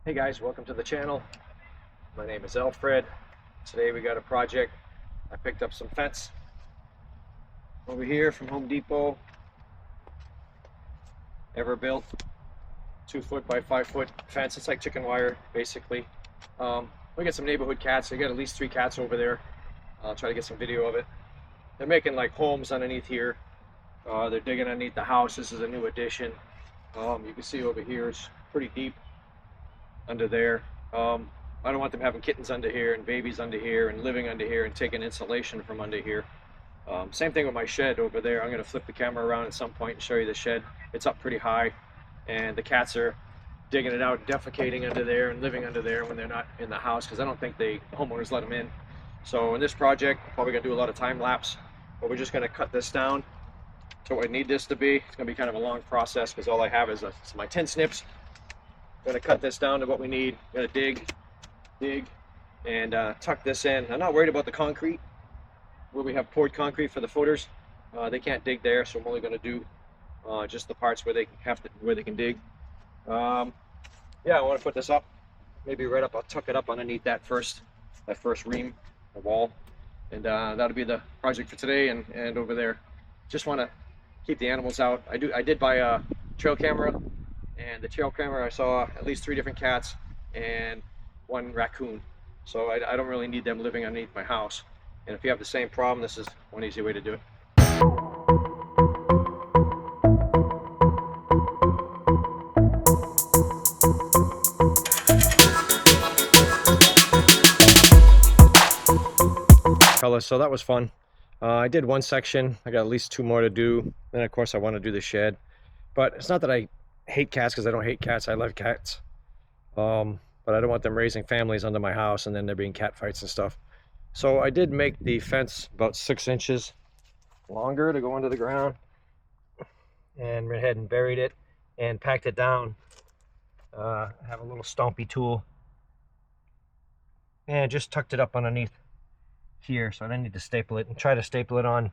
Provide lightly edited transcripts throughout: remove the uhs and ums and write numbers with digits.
Hey guys, welcome to the channel. My name is Alfred. Today we got a project. I picked up some fence over here from Home Depot. Ever built 2-foot by 5-foot fence. It's like chicken wire basically. We got some neighborhood cats. I got at least 3 cats over there. I'll try to get some video of it. They're making like homes underneath here. They're digging underneath the house. This is a new addition. You can see over here it's pretty deep under there. I don't want them having kittens under here and babies under here and living under here and taking insulation from under here. Same thing with my shed over there. I'm going to flip the camera around at some point and show you the shed. It's up pretty high and the cats are digging it out, defecating under there and living under there when they're not in the house, because I don't think the homeowners let them in. So in this project, probably going to do a lot of time lapse, but we're just going to cut this down to what I need this to be. It's going to be kind of a long process because all I have is my tin snips. I'm going to cut this down to what we need. I'm going to dig, and tuck this in. I'm not worried about the concrete, where we have poured concrete for the footers. They can't dig there, so I'm only going to do just the parts where they can dig. Yeah, I want to put this up, maybe right up. I'll tuck it up underneath that first ream, the wall, and that'll be the project for today. And over there, just want to keep the animals out. I did buy a trail camera, and the trail camera I saw at least 3 different cats and 1 raccoon. So I don't really need them living underneath my house. And if you have the same problem, this is one easy way to do it. So that was fun. I did 1 section. I got at least 2 more to do. Then of course I want to do the shed. But it's not that I hate cats, because I don't hate cats. I love cats. But I don't want them raising families under my house and then there being cat fights and stuff. So I did make the fence about 6 inches longer to go into the ground, and went ahead and buried it and packed it down. I have a little stompy tool and just tucked it up underneath here, so I didn't need to staple it, and try to staple it on.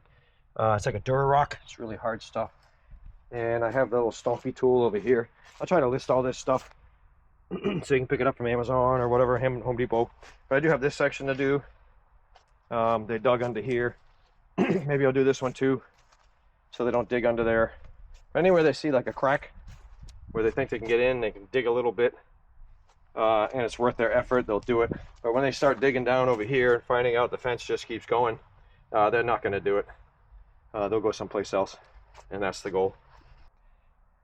It's like a Durarock. It's really hard stuff. And I have the little stompy tool over here. I'll try to list all this stuff so you can pick it up from Amazon or whatever, Home Depot. But I do have this section to do. They dug under here. Maybe I'll do this one too, so they don't dig under there. But anywhere they see like a crack where they think they can get in, they can dig a little bit, and it's worth their effort, they'll do it. But when they start digging down over here and finding out the fence just keeps going, they're not going to do it. They'll go someplace else, and that's the goal.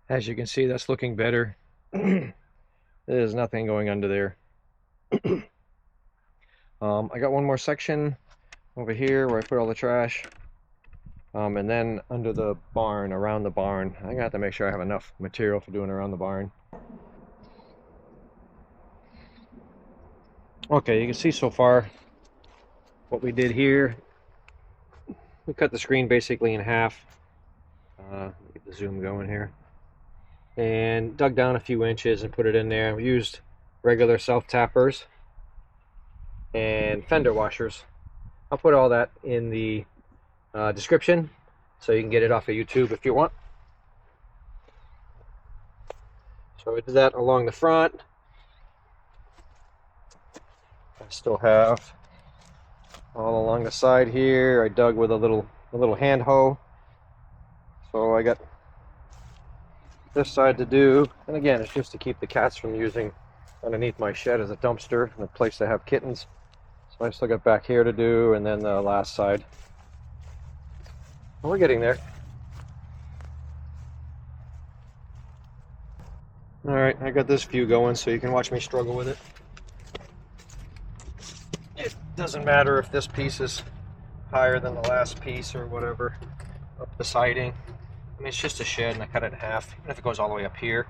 As you can see, that's looking better. There's nothing going under there. I got 1 more section over here where I put all the trash, and then under the barn, around the barn. I got to make sure I have enough material for doing around the barn. Okay, you can see so far what we did here. We cut the screen basically in half. Get the zoom going here. And dug down a few inches and put it in there. We used regular self-tappers and fender washers. I'll put all that in the description so you can get it off of YouTube if you want. So we did that along the front. I still have all along the side here. I dug with a little hand hoe. So I got this side to do, and again, it's just to keep the cats from using underneath my shed as a dumpster and a place to have kittens. So I still got back here to do, and then the last side. Well, we're getting there. Alright, I got this view going so you can watch me struggle with it. It doesn't matter if this piece is higher than the last piece or whatever, up the siding. I mean, it's just a shed, and I cut it in half. Even if it goes all the way up here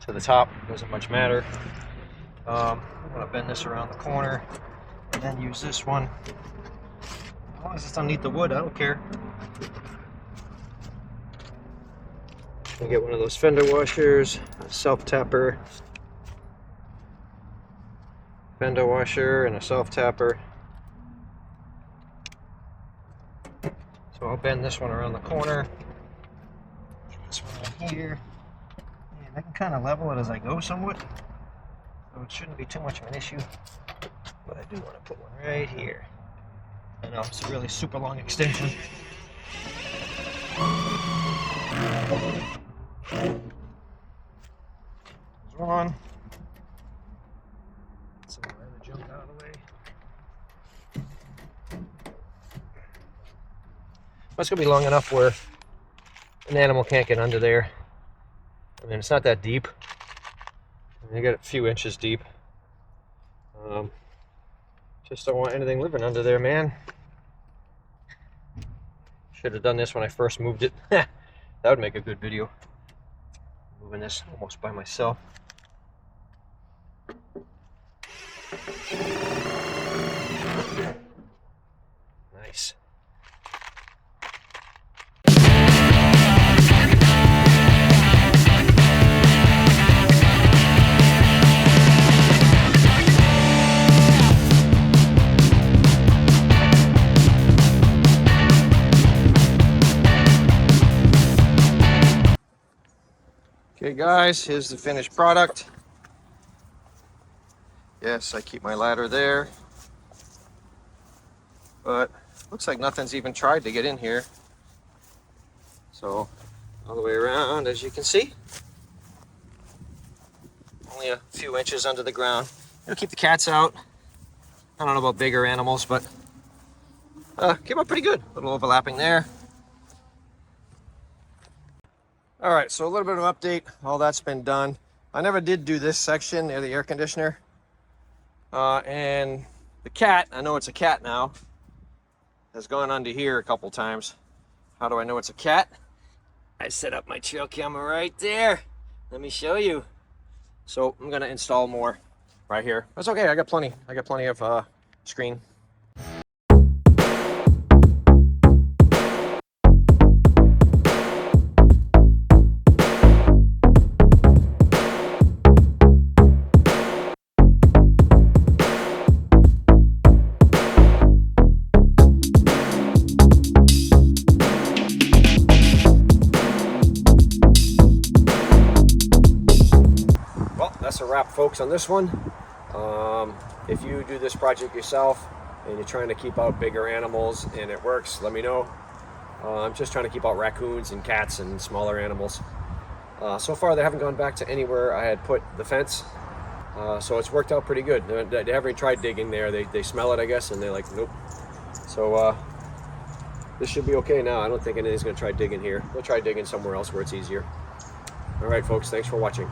to the top, it doesn't much matter. I'm going to bend this around the corner and then use this one. As long as it's underneath the wood, I don't care. I get one of those fender washers, a self-tapper, fender washer, and a self-tapper. So I'll bend this one around the corner. This one right here, and I can kind of level it as I go somewhat. So it shouldn't be too much of an issue, but I do want to put one right here. I know it's a really super long extension. There's one. Some of the other junk out of the way. That's going to be long enough where an animal can't get under there. I mean, it's not that deep. I mean, you got a few inches deep. Just don't want anything living under there, man. Should have done this when I first moved it. That would make a good video. Moving this almost by myself. Nice. Okay guys, here's the finished product. Yes, I keep my ladder there, but looks like nothing's even tried to get in here. So all the way around, as you can see, only a few inches under the ground. It'll keep the cats out. I don't know about bigger animals, but came out pretty good. A little overlapping there. All right, so a little bit of an update. All that's been done. I never did do this section near the air conditioner. And the cat, I know it's a cat now, has gone under here a couple times. How do I know it's a cat? I set up my trail camera right there. Let me show you. So I'm gonna install more right here. That's okay, I got plenty of screen. That's a wrap, folks, on this one. If you do this project yourself and you're trying to keep out bigger animals and it works, let me know. I'm just trying to keep out raccoons and cats and smaller animals. So far they haven't gone back to anywhere I had put the fence, so it's worked out pretty good. They haven't tried digging there. They smell it, I guess, and they're like, nope. So this should be okay now. I don't think anything's going to try digging here. They'll try digging somewhere else where it's easier. All right, folks, thanks for watching.